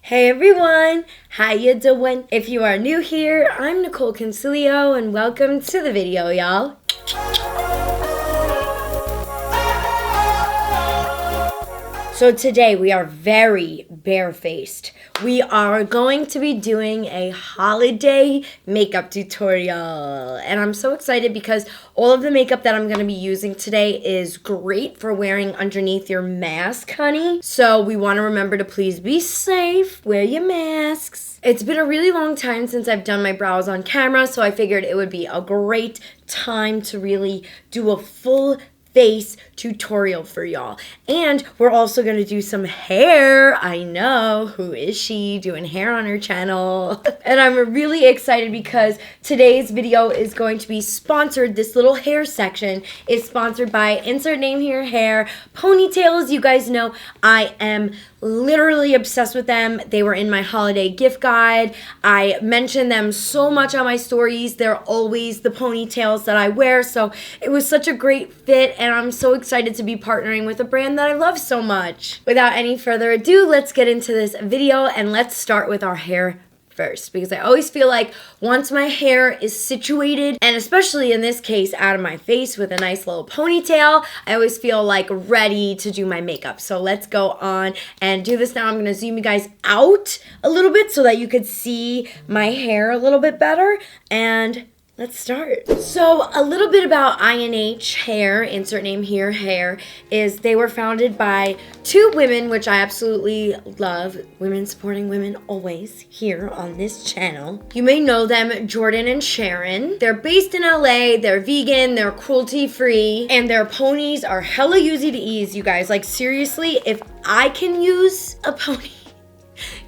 Hey everyone, how you doing? If you are new here, I'm Nicol Concilio and welcome to the video, y'all. So today we are very barefaced. We are going to be doing a holiday makeup tutorial. And I'm so excited because all of the makeup that I'm going to be using today is great for wearing underneath your mask, honey. So we want to remember to please be safe, wear your masks. It's been a really long time since I've done my brows on camera, so I figured it would be a great time to really do a full face tutorial for y'all. And we're also gonna do some hair. I know, who is she doing hair on her channel? And I'm really excited because today's video is going to be sponsored. This little hair section is sponsored by insert name here hair ponytails. You guys know I am literally obsessed with them. They were in my holiday gift guide. I mention them so much on my stories. They're always the ponytails that I wear, so it was such a great fit and I'm so excited to be partnering with a brand that I love so much. Without any further ado, let's get into this video and let's start with our hair first, because I always feel like once my hair is situated, and especially in this case out of my face with a nice little ponytail, I always feel like ready to do my makeup. So let's go on and do this now. I'm going to zoom you guys out a little bit so that you could see my hair a little bit better, and let's start. So a little bit about I&H Hair, insert name here hair, is they were founded by two women, which I absolutely love. Women supporting women always here on this channel. You may know them, Jordan and Sharon. They're based in LA, they're vegan, they're cruelty free, and their ponies are hella easy to ease, you guys. Like seriously, if I can use a pony,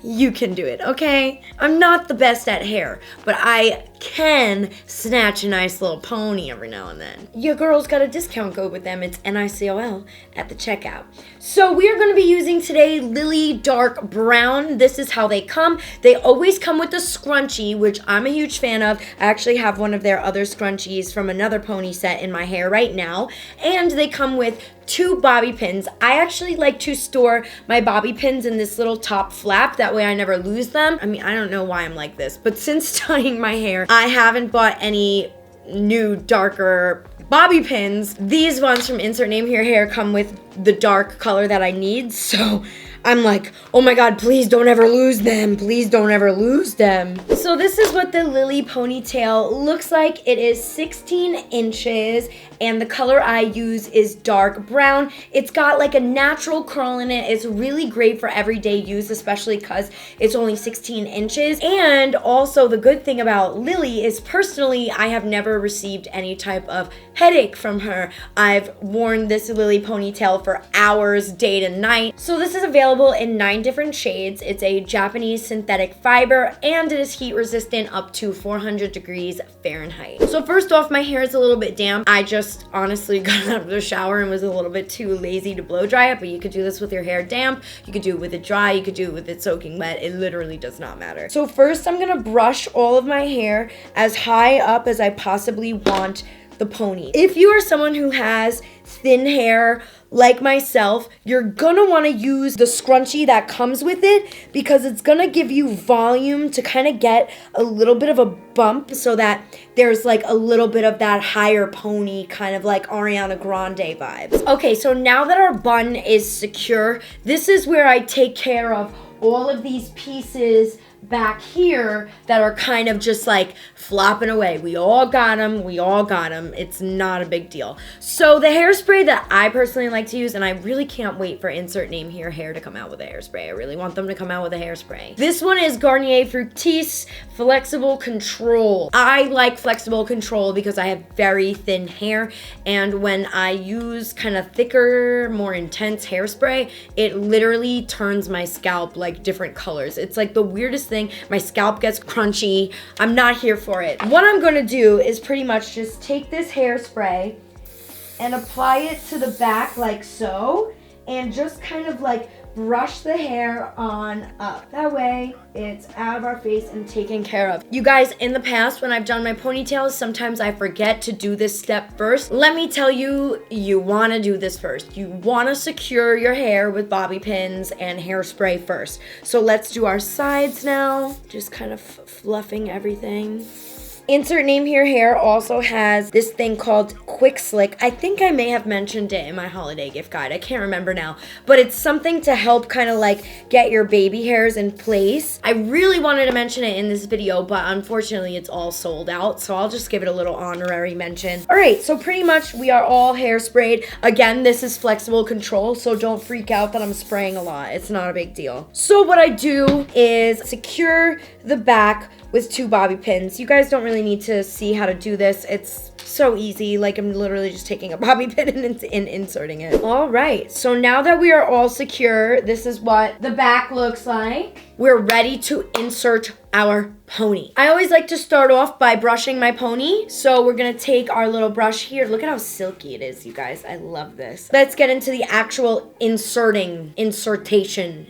you can do it, okay? I'm not the best at hair, but I can snatch a nice little pony every now and then. Your girl's got a discount code with them. It's NICOL at the checkout. So we are going to be using today Lilly Dark Brown. This is how they come. They always come with a scrunchie, which I'm a huge fan of. I actually have one of their other scrunchies from another pony set in my hair right now. And they come with two bobby pins. I actually like to store my bobby pins in this little top flap. That way I never lose them. I mean, I don't know why I'm like this, but since dyeing my hair, I haven't bought any new darker bobby pins. These ones from insert name here hair come with the dark color that I need, so I'm like, oh my god, please don't ever lose them. Please don't ever lose them. So this is what the Lilly ponytail looks like. It is 16 inches and the color I use is dark brown. It's got like a natural curl in it. It's really great for everyday use, especially because it's only 16 inches. And also the good thing about Lilly is personally, I have never received any type of headache from her. I've worn this Lilly ponytail for hours, day to night. So this is available in 9 different shades. It's a Japanese synthetic fiber and it is heat resistant up to 400 degrees Fahrenheit. So first off, my hair is a little bit damp. I just honestly got out of the shower and was a little bit too lazy to blow dry it, but you could do this with your hair damp. You could do it with it dry. You could do it with it soaking wet. It literally does not matter. So first I'm gonna brush all of my hair as high up as I possibly want the pony. If you are someone who has thin hair like myself, you're gonna want to use the scrunchie that comes with it because it's gonna give you volume to kind of get a little bit of a bump so that there's like a little bit of that higher pony, kind of like Ariana Grande vibes. Okay, so now that our bun is secure, this is where I take care of all of these pieces back here that are kind of just like flopping away. We all got them. It's not a big deal. So the hairspray that I personally like to use, and I really can't wait for insert name here hair to come out with a hairspray. I really want them to come out with a hairspray. This one is Garnier Fructis Flexible Control. I like flexible control because I have very thin hair, and when I use kind of thicker, more intense hairspray, it literally turns my scalp like different colors. It's like the weirdest thing. My scalp gets crunchy. I'm not here for it. What I'm gonna do is pretty much just take this hairspray and apply it to the back like so, and just kind of like brush the hair on up. That way, it's out of our face and taken care of. You guys, in the past, when I've done my ponytails, sometimes I forget to do this step first. Let me tell you, you want to do this first. You want to secure your hair with bobby pins and hairspray first. So let's do our sides now. Just kind of fluffing everything. Insert name here hair also has this thing called Quick Slick. I think I may have mentioned it in my holiday gift guide. I can't remember now. But it's something to help kind of like get your baby hairs in place. I really wanted to mention it in this video, but unfortunately it's all sold out. So I'll just give it a little honorary mention. All right, so pretty much we are all hairsprayed. Again, this is flexible control, so don't freak out that I'm spraying a lot. It's not a big deal. So what I do is secure the back with 2 bobby pins. You guys don't really need to see how to do this. It's so easy. Like, I'm literally just taking a bobby pin and inserting it. All right, so now that we are all secure, this is what the back looks like. We're ready to insert our pony. I always like to start off by brushing my pony. So we're gonna take our little brush here. Look at how silky it is, you guys. I love this. Let's get into the actual insertation.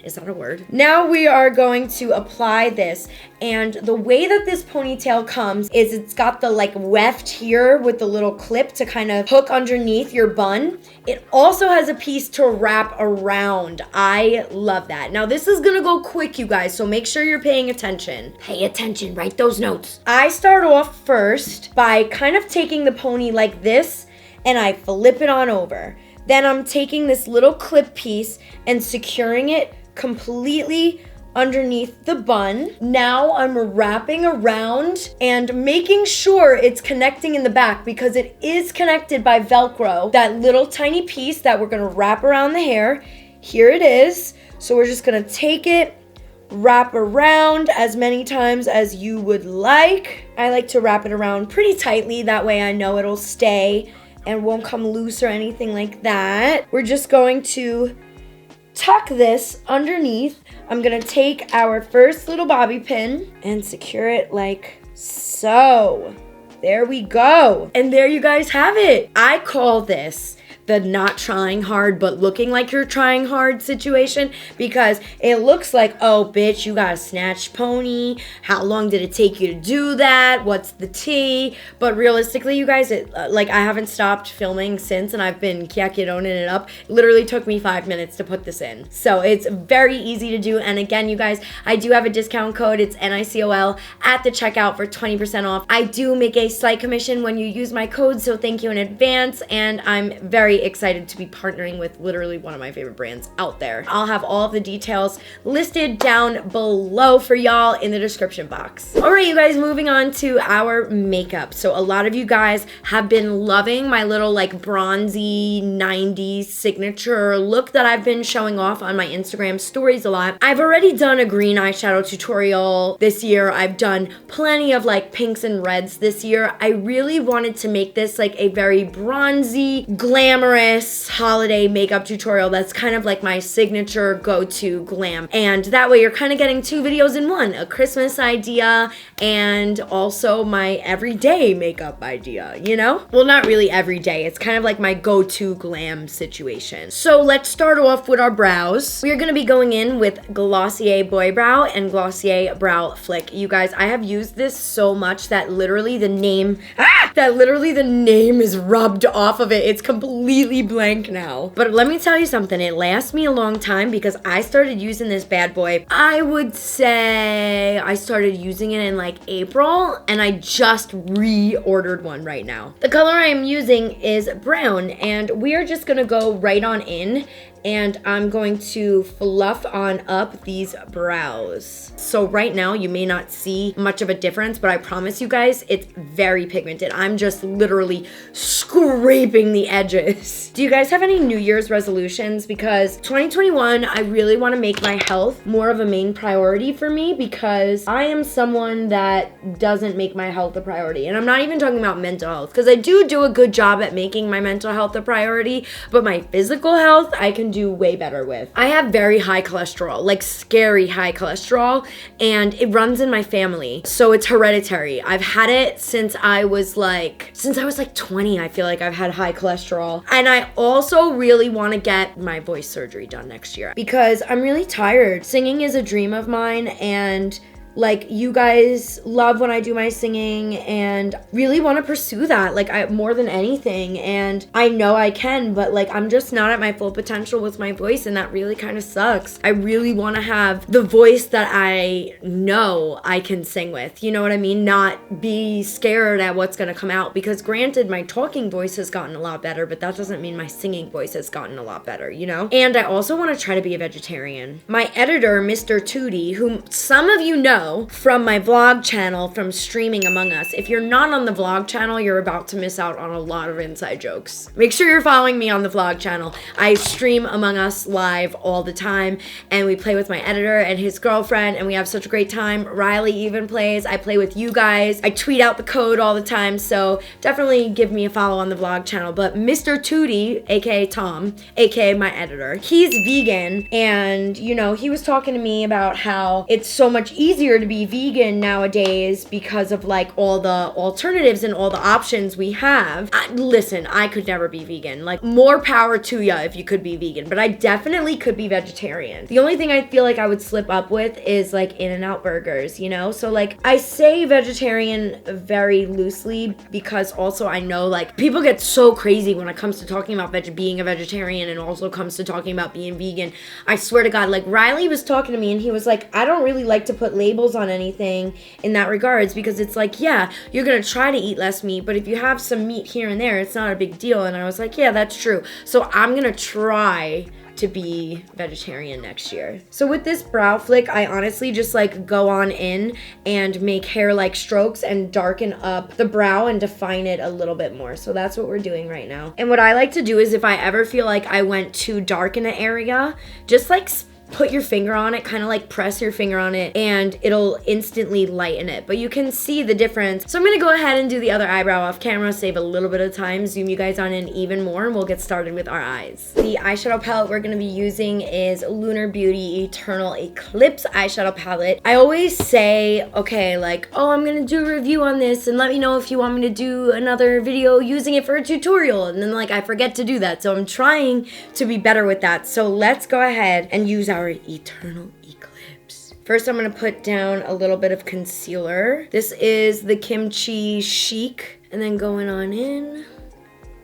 Is that a word? Now we are going to apply this. And the way that this ponytail comes is it's got the like weft here with the little clip to kind of hook underneath your bun. It also has a piece to wrap around. I love that. Now this is gonna go quick, you guys, so make sure you're paying attention. Pay attention, write those notes. I start off first by kind of taking the pony like this and I flip it on over. Then I'm taking this little clip piece and securing it completely underneath the bun. Now I'm wrapping around and making sure it's connecting in the back because it is connected by Velcro. That little tiny piece that we're gonna wrap around the hair, here it is. So we're just gonna take it, wrap around as many times as you would like. I like to wrap it around pretty tightly, that way I know it'll stay and won't come loose or anything like that. We're just going to tuck this underneath. I'm gonna take our first little bobby pin and secure it like so. There we go. And there you guys have it. I call this the not trying hard but looking like you're trying hard situation because it looks like, oh bitch, you got a snatched pony. How long did it take you to do that? What's the tea? But realistically, you guys, like I haven't stopped filming since and I've been kyakidoning it up. It literally took me 5 minutes to put this in. So it's very easy to do. And again, you guys, I do have a discount code. It's NICOL at the checkout for 20% off. I do make a slight commission when you use my code, so thank you in advance. And I'm very excited to be partnering with literally one of my favorite brands out there. I'll have all of the details listed down below for y'all in the description box. All right, you guys, moving on to our makeup. So a lot of you guys have been loving my little like bronzy 90s signature look that I've been showing off on my Instagram stories a lot. I've already done a green eyeshadow tutorial this year. I've done plenty of like pinks and reds this year. I really wanted to make this like a very bronzy, glamorous holiday makeup tutorial that's kind of like my signature go-to glam. And that way you're kind of getting 2 videos in one, a Christmas idea and also my everyday makeup idea, you know? Well, not really every day. It's kind of like my go-to glam situation. So let's start off with our brows. We are going to be going in with Glossier Boy Brow and Glossier Brow Flick. You guys, I have used this so much that literally the name is rubbed off of it. It's completely blank now. But let me tell you something. It lasts me a long time because I started using this bad boy. I would say I started using it in like April and I just reordered one right now. The color I am using is brown and we are just gonna go right on in and I'm going to fluff on up these brows. So right now you may not see much of a difference, but I promise you guys, it's very pigmented. I'm just literally scraping the edges. Do you guys have any New Year's resolutions? Because 2021, I really want to make my health more of a main priority for me because I am someone that doesn't make my health a priority. And I'm not even talking about mental health because I do a good job at making my mental health a priority, but my physical health, I can do way better with. I have very high cholesterol, like scary high cholesterol, and it runs in my family. So it's hereditary. I've had it since I was like 20. I feel like I've had high cholesterol. And I also really want to get my voice surgery done next year because I'm really tired. Singing is a dream of mine, and like, you guys love when I do my singing and really want to pursue that, like, more than anything. And I know I can, but like, I'm just not at my full potential with my voice, and that really kind of sucks. I really want to have the voice that I know I can sing with, you know what I mean? Not be scared at what's going to come out, because granted, my talking voice has gotten a lot better, but that doesn't mean my singing voice has gotten a lot better, you know? And I also want to try to be a vegetarian. My editor, Mr. Tootie, whom some of you know from my vlog channel from Streaming Among Us. If you're not on the vlog channel, you're about to miss out on a lot of inside jokes. Make sure you're following me on the vlog channel. I stream Among Us live all the time, and we play with my editor and his girlfriend, and we have such a great time. Riley even plays. I play with you guys. I tweet out the code all the time, so definitely give me a follow on the vlog channel. But Mr. Tootie, aka Tom, aka my editor, he's vegan, and you know, he was talking to me about how it's so much easier to be vegan nowadays because of like all the alternatives and all the options we have. Listen, I could never be vegan. Like, more power to ya if you could be vegan, but I definitely could be vegetarian. The only thing I feel like I would slip up with is like In-N-Out burgers, you know? So like, I say vegetarian very loosely because also I know like people get so crazy when it comes to talking about being a vegetarian, and also comes to talking about being vegan. I swear to God, like Riley was talking to me and he was like, I don't really like to put labels on anything in that regards, because it's like, yeah, you're gonna try to eat less meat, but if you have some meat here and there, it's not a big deal. And I was like, yeah, that's true. So I'm gonna try to be vegetarian next year. So with this brow flick, I honestly just like go on in and make hair-like strokes and darken up the brow and define it a little bit more. So that's what we're doing right now. And what I like to do is, if I ever feel like I went too dark in an area, just like put your finger on it, kind of like press your finger on it, and it'll instantly lighten it. But you can see the difference. So I'm gonna go ahead and do the other eyebrow off camera, save a little bit of time, zoom you guys on in even more, and we'll get started with our eyes. The eyeshadow palette we're gonna be using is Lunar Beauty Eternal Eclipse eyeshadow palette. I always say, okay, like, oh, I'm gonna do a review on this, and let me know if you want me to do another video using it for a tutorial, and then like I forget to do that. So I'm trying to be better with that. So let's go ahead and use our Eternal Eclipse. First, I'm going to put down a little bit of concealer. This is the Kimchi Chic, and then going on in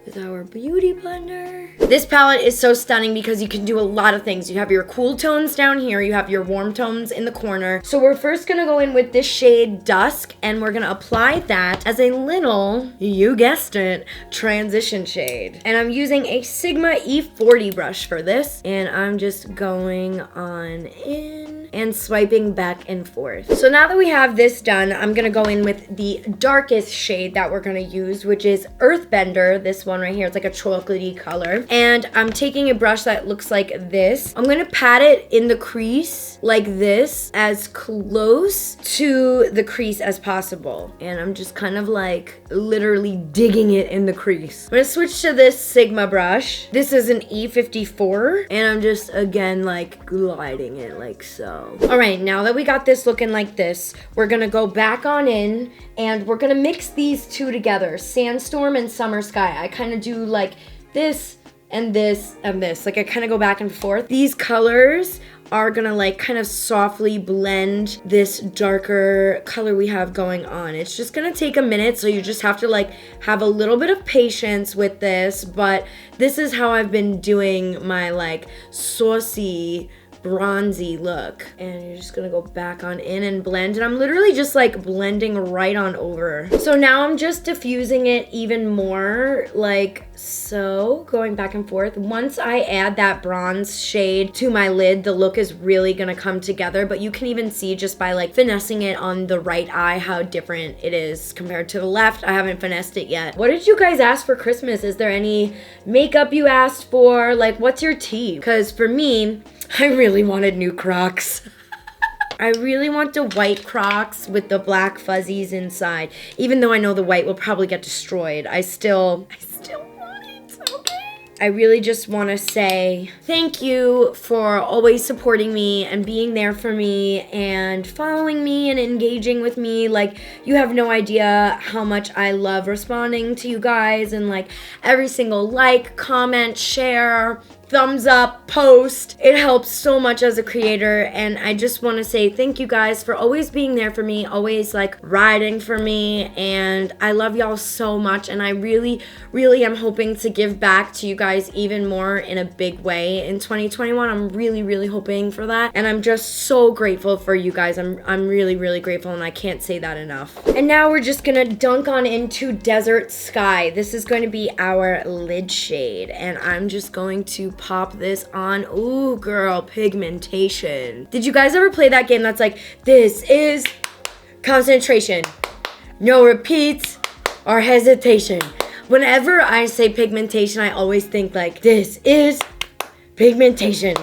with our beauty blender. This palette is so stunning because you can do a lot of things. You have your cool tones down here, you have your warm tones in the corner. So we're first gonna go in with this shade Dusk, and we're gonna apply that as a little, you guessed it, transition shade. And I'm using a Sigma E40 brush for this, and I'm just going on in and swiping back and forth. So now that we have this done, I'm gonna go in with the darkest shade that we're gonna use, which is Earthbender, this one right here. It's like a chocolatey color. And I'm taking a brush that looks like this. I'm gonna pat it in the crease like this, as close to the crease as possible. And I'm just kind of like literally digging it in the crease. I'm gonna switch to this Sigma brush. This is an E54, and I'm just again like gliding it like so. All right, now that we got this looking like this, we're gonna go back on in and we're gonna mix these two together, Sandstorm and Summer Sky. I kind of do like this and this and this. Like I kind of go back and forth. These colors are gonna like kind of softly blend this darker color we have going on. It's just gonna take a minute, so you just have to like have a little bit of patience with this, but this is how I've been doing my like saucy bronzy look. And you're just gonna go back on in and blend, and I'm literally just like blending right on over. So now I'm just diffusing it even more, like so, going back and forth. Once I add that bronze shade to my lid, the look is really gonna come together, but you can even see just by like finessing it on the right eye how different it is compared to the left. I haven't finessed it yet. What did you guys ask for Christmas? Is there any makeup you asked for? Like, what's your tea? Because for me, I really wanted new Crocs. I really want the white Crocs with the black fuzzies inside. Even though I know the white will probably get destroyed, I still want it, okay? I really just want to say thank you for always supporting me and being there for me and following me and engaging with me. Like, you have no idea how much I love responding to you guys, and like every single like, comment, share, thumbs up, post. It helps so much as a creator, and I just want to say thank you guys for always being there for me, always like riding for me, and I love y'all so much, and I really am hoping to give back to you guys even more in a big way in 2021. I'm really hoping for that, and I'm just so grateful for you guys. I'm really grateful, and I can't say that enough. And now we're just gonna dunk on into Desert Sky. This is going to be our lid shade, and I'm just going to pop this on. Ooh, girl, pigmentation. Did you guys ever play that game that's like, this is concentration, no repeats or hesitation? Whenever I say pigmentation, I always think like, this is pigmentation.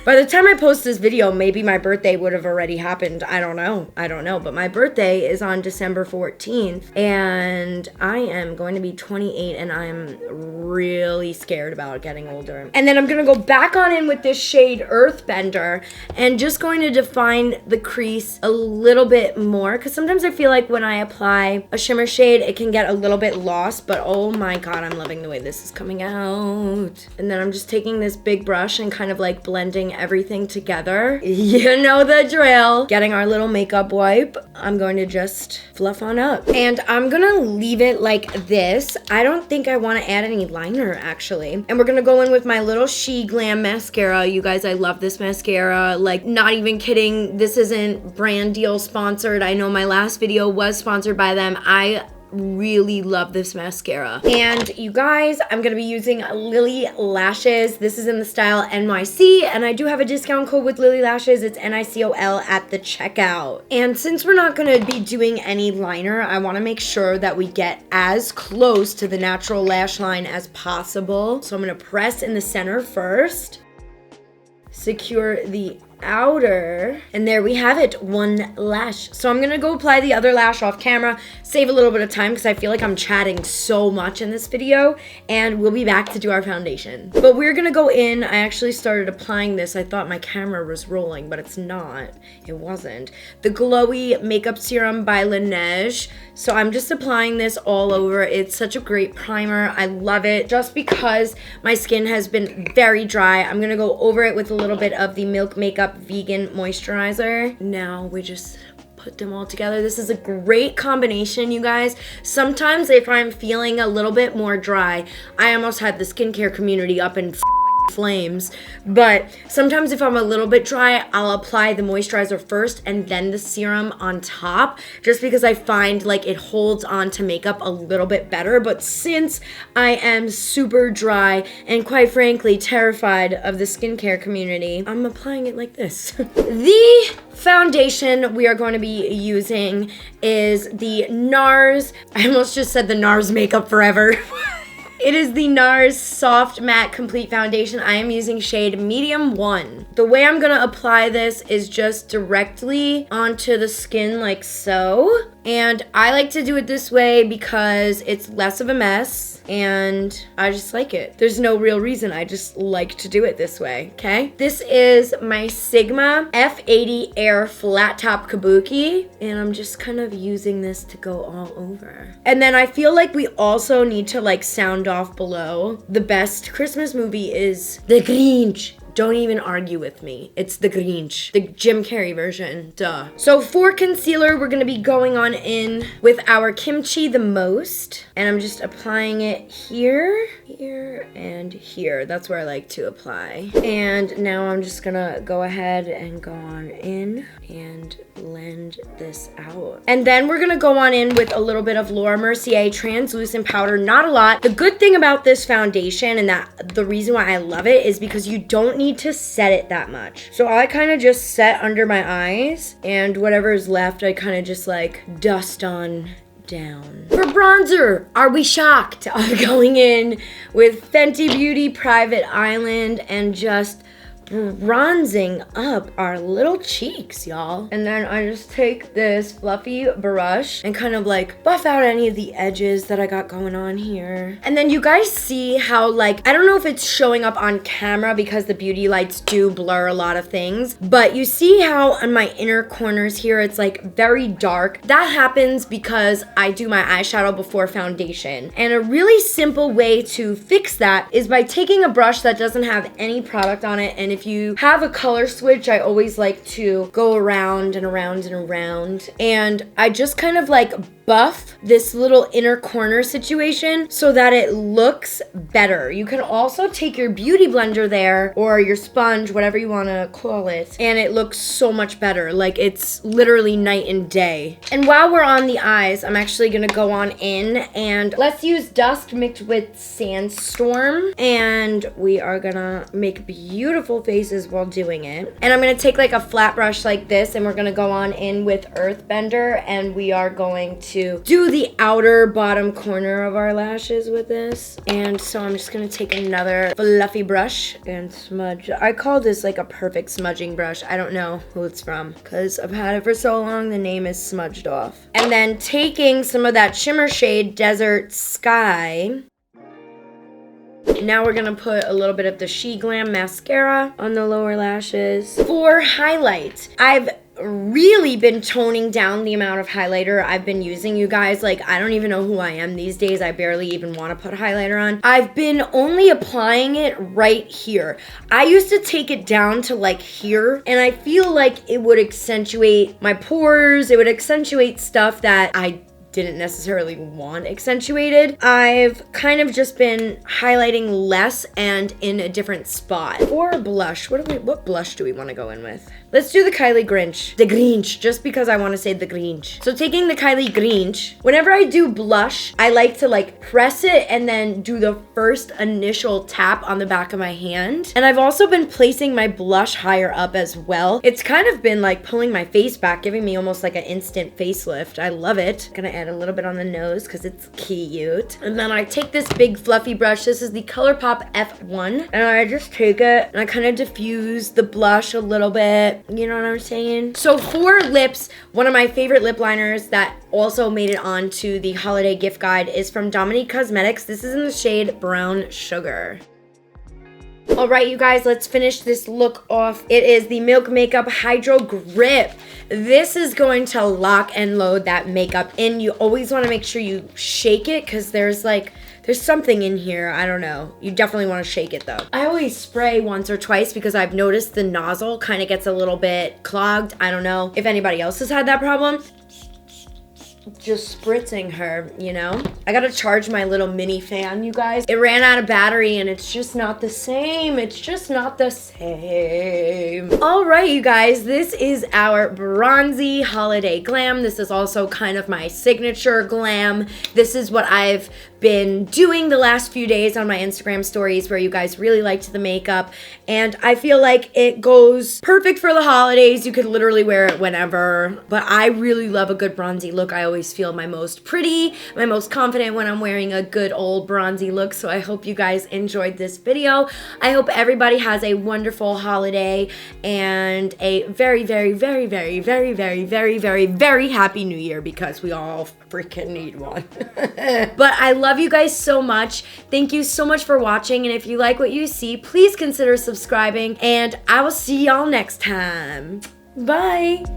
By the time I post this video, maybe my birthday would have already happened. I don't know. But my birthday is on December 14th, and I am going to be 28, and I'm really scared about getting older. And then I'm gonna go back on in with this shade Earthbender, and just going to define the crease a little bit more, because sometimes I feel like when I apply a shimmer shade, it can get a little bit lost, but oh my god, I'm loving the way this is coming out. And then I'm just taking this big brush and kind of like blending everything together. You know the drill. Getting our little makeup wipe. I'm going to just fluff on up. And I'm gonna leave it like this. I don't think I want to add any liner actually. And we're gonna go in with my little She Glam mascara. You guys, I love this mascara. Like, not even kidding. This isn't brand deal sponsored. I know my last video was sponsored by them. I really love this mascara. And you guys, I'm gonna be using Lilly Lashes. This is in the style NYC, and I do have a discount code with Lilly Lashes. It's NICOL at the checkout. And since we're not gonna be doing any liner, I wanna make sure that we get as close to the natural lash line as possible. So I'm gonna press in the center first, secure the outer, and there we have it, one lash. So I'm gonna go apply the other lash off camera, save a little bit of time because I feel like I'm chatting so much in this video, and we'll be back to do our foundation. But we're gonna go in. I actually started applying this. I thought my camera was rolling, but it's not. It wasn't. The Glowy Makeup Serum by Laneige. So I'm just applying this all over. It's such a great primer. I love it. Just because my skin has been very dry, I'm gonna go over it with a little bit of the Milk Makeup Vegan Moisturizer. Now we just put them all together. This is a great combination, you guys. Sometimes if I'm feeling a little bit more dry, I almost had the skincare community up in flames, but sometimes if I'm a little bit dry, I'll apply the moisturizer first and then the serum on top, just because I find like it holds on to makeup a little bit better. But since I am super dry and quite frankly terrified of the skincare community, I'm applying it like this. The foundation we are going to be using is the NARS, I almost just said the NARS Makeup Forever. It is the NARS Soft Matte Complete Foundation. I am using shade Medium 1. The way I'm gonna apply this is just directly onto the skin like so. And I like to do it this way because it's less of a mess and I just like it. There's no real reason, I just like to do it this way, okay? This is my Sigma F80 Air Flat Top Kabuki, and I'm just kind of using this to go all over. And then I feel like we also need to like sound off below. The best Christmas movie is The Grinch. Don't even argue with me. It's The Grinch, the Jim Carrey version, duh. So for concealer, we're gonna be going on in with our Kimchi the Most, and I'm just applying it here, here, and here. That's where I like to apply. And now I'm just gonna go ahead and go on in and blend this out. And then we're gonna go on in with a little bit of Laura Mercier translucent powder, not a lot. The good thing about this foundation, and that the reason why I love it, is because you don't need to set it that much. So I kind of just set under my eyes, and whatever is left I kind of just like dust on down. For bronzer, are we shocked? I'm going in with Fenty Beauty Private Island and just bronzing up our little cheeks, y'all. And then I just take this fluffy brush and kind of like buff out any of the edges that I got going on here. And then you guys see how, like, I don't know if it's showing up on camera because the beauty lights do blur a lot of things, but you see how on my inner corners here it's like very dark. That happens because I do my eyeshadow before foundation. And a really simple way to fix that is by taking a brush that doesn't have any product on it, and if you have a color switch, I always like to go around and around and around, and I just kind of like buff this little inner corner situation so that it looks better. You can also take your beauty blender there or your sponge, whatever you want to call it, and it looks so much better. Like, it's literally night and day. And while we're on the eyes, I'm actually gonna go on in and let's use dust mixed with sandstorm, and we are gonna make beautiful faces while doing it. And I'm gonna take like a flat brush like this, and we're gonna go on in with Earthbender, and we are going to do the outer bottom corner of our lashes with this. And so I'm just gonna take another fluffy brush and smudge. I call this like a perfect smudging brush. I don't know who it's from because I've had it for so long the name is smudged off. And then taking some of that shimmer shade Desert Sky. Now we're gonna put a little bit of the She Glam mascara on the lower lashes. For highlight, I've really been toning down the amount of highlighter I've been using, you guys. Like, I don't even know who I am these days. I barely even want to put highlighter on. I've been only applying it right here. I used to take it down to like here, and I feel like it would accentuate my pores. It would accentuate stuff that I didn't necessarily want accentuated. I've kind of just been highlighting less and in a different spot. For blush, what blush do we want to go in with? Let's do the Kylie Grinch. The Grinch, just because I want to say the Grinch. So taking the Kylie Grinch, whenever I do blush, I like to like press it and then do the first initial tap on the back of my hand. And I've also been placing my blush higher up as well. It's kind of been like pulling my face back, giving me almost like an instant facelift. I love it. Gonna add a little bit on the nose because it's cute. And then I take this big fluffy brush. This is the ColourPop F1. And I just take it and I kind of diffuse the blush a little bit. You know what I'm saying? So for lips, one of my favorite lip liners that also made it onto the holiday gift guide is from Dominique Cosmetics. This is in the shade Brown Sugar. All right, you guys, let's finish this look off. It is the Milk Makeup Hydro Grip. This is going to lock and load that makeup in. You always want to make sure you shake it because there's something in here. I don't know. You definitely want to shake it though. I always spray once or twice because I've noticed the nozzle kind of gets a little bit clogged. I don't know if anybody else has had that problem. Just spritzing her, you know? I gotta charge my little mini fan, you guys. It ran out of battery and it's just not the same. It's just not the same. All right, you guys, this is our bronzy holiday glam. This is also kind of my signature glam. This is what I've been doing the last few days on my Instagram stories where you guys really liked the makeup, and I feel like it goes perfect for the holidays. You could literally wear it whenever, but I really love a good bronzy look. I always feel my most pretty, my most confident when I'm wearing a good old bronzy look, so I hope you guys enjoyed this video. I hope everybody has a wonderful holiday and a very, very, very, very, very, very, very, very, very happy new year, because we all freaking need one. But I love you guys so much. Thank you so much for watching, and if you like what you see, please consider subscribing, and I will see y'all next time. Bye.